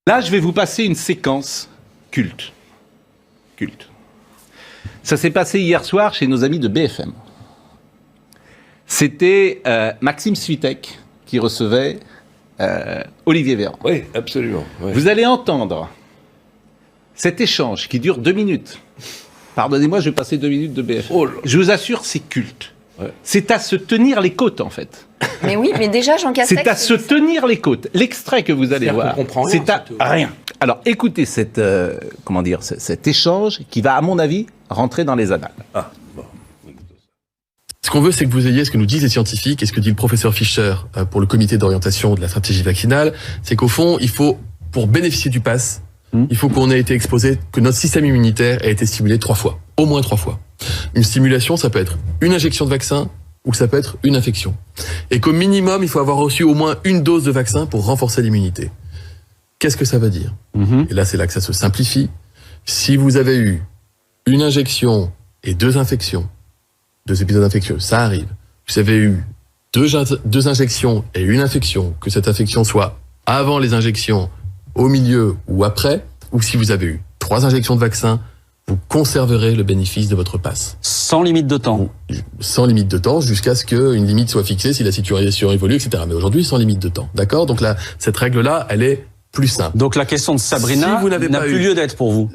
Là, je vais vous passer une séquence culte. Ça s'est passé hier soir chez nos amis de BFM. C'était Maxime Svitek qui recevait Olivier Véran. Oui, absolument. Oui. Vous allez entendre cet échange qui dure 2 minutes. Pardonnez-moi, je vais passer 2 minutes de BFM. Oh là. Je vous assure, c'est culte. Ouais. C'est à se tenir les côtes, en fait. Mais oui, mais déjà, Jean Castex... C'est à se tenir les côtes. L'extrait que vous allez C'est-à-dire voir, qu'on comprend rien, c'est à surtout. rien. Alors, écoutez cet échange qui va, à mon avis, rentrer dans les annales. Ah, bon. Ce qu'on veut, c'est que vous ayez ce que nous disent les scientifiques et ce que dit le professeur Fischer pour le comité d'orientation de la stratégie vaccinale, c'est qu'au fond, il faut, pour bénéficier du pass, il faut qu'on ait été exposé, que notre système immunitaire ait été stimulé 3 fois, au moins 3 fois. Une stimulation, ça peut être une injection de vaccin ou ça peut être une infection. Et qu'au minimum, il faut avoir reçu au moins une dose de vaccin pour renforcer l'immunité. Qu'est-ce que ça veut dire ? Et là, c'est là que ça se simplifie. Si vous avez eu une injection et 2 infections, 2 épisodes infectieux, ça arrive. Vous avez eu 2 injections et une infection, que cette infection soit avant les injections, au milieu ou après, ou si vous avez eu 3 injections de vaccin, vous conserverez le bénéfice de votre passe. Sans limite de temps. Sans limite de temps, jusqu'à ce qu'une limite soit fixée, si la situation évolue, etc. Mais aujourd'hui, sans limite de temps. D'accord ? Donc là, cette règle-là, elle est plus simple. Donc la question de Sabrina Si vous n'avez n'a pas plus eu- lieu d'être pour vous.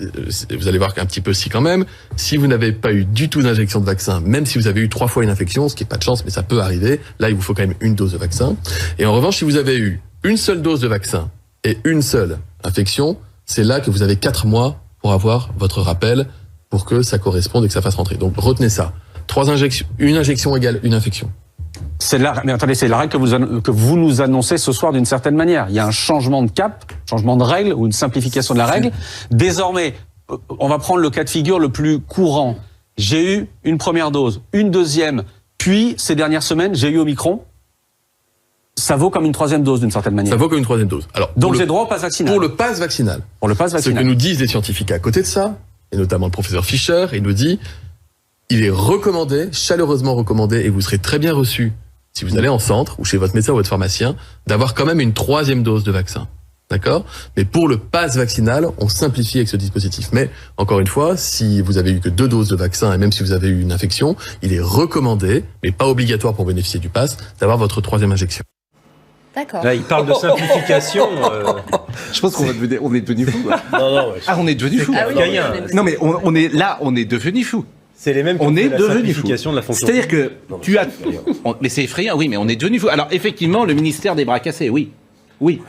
Vous allez voir qu'un petit peu si quand même, si vous n'avez pas eu du tout d'injection de vaccin, même si vous avez eu 3 fois une infection, ce qui est pas de chance, mais ça peut arriver, là, il vous faut quand même une dose de vaccin. Et en revanche, si vous avez eu une seule dose de vaccin et une seule infection, c'est là que vous avez 4 mois pour avoir votre rappel, pour que ça corresponde et que ça fasse rentrer. Donc retenez ça. 3 injections, une injection égale une infection. Mais attendez, c'est la règle que vous nous annoncez ce soir d'une certaine manière. Il y a un changement de cap, changement de règle ou une simplification de la règle. Désormais, on va prendre le cas de figure le plus courant. J'ai eu une première dose, une deuxième, puis ces dernières semaines, j'ai eu Omicron. Ça vaut comme une 3e dose d'une certaine manière. Ça vaut comme une 3e dose. Alors, Donc pour j'ai le, droit au pass vaccinal. pour le pass vaccinal, Pour le pass ce que vaccinal. nous disent les scientifiques à côté de ça, et notamment le professeur Fischer, il nous dit, il est recommandé, chaleureusement recommandé, et vous serez très bien reçu, si vous allez en centre, ou chez votre médecin ou votre pharmacien, d'avoir quand même une 3e dose de vaccin. D'accord ? Mais pour le pass vaccinal, on simplifie avec ce dispositif. Mais, encore une fois, si vous avez eu que 2 doses de vaccin, et même si vous avez eu une infection, il est recommandé, mais pas obligatoire pour bénéficier du pass, d'avoir votre 3e injection. D'accord. Là, il parle de simplification. Je pense qu'on est devenu fou. Non, ouais. Ah, on est devenu fou. Ah oui, Caïn. Non, mais on est devenu fou. C'est les mêmes qui On ont est fait la devenu fou. simplification de la fonction. C'est-à-dire que Non, tu as... c'est effrayant. Mais c'est effrayant, oui, mais on est devenu fou. Alors, effectivement, le ministère des bras cassés, oui. Oui.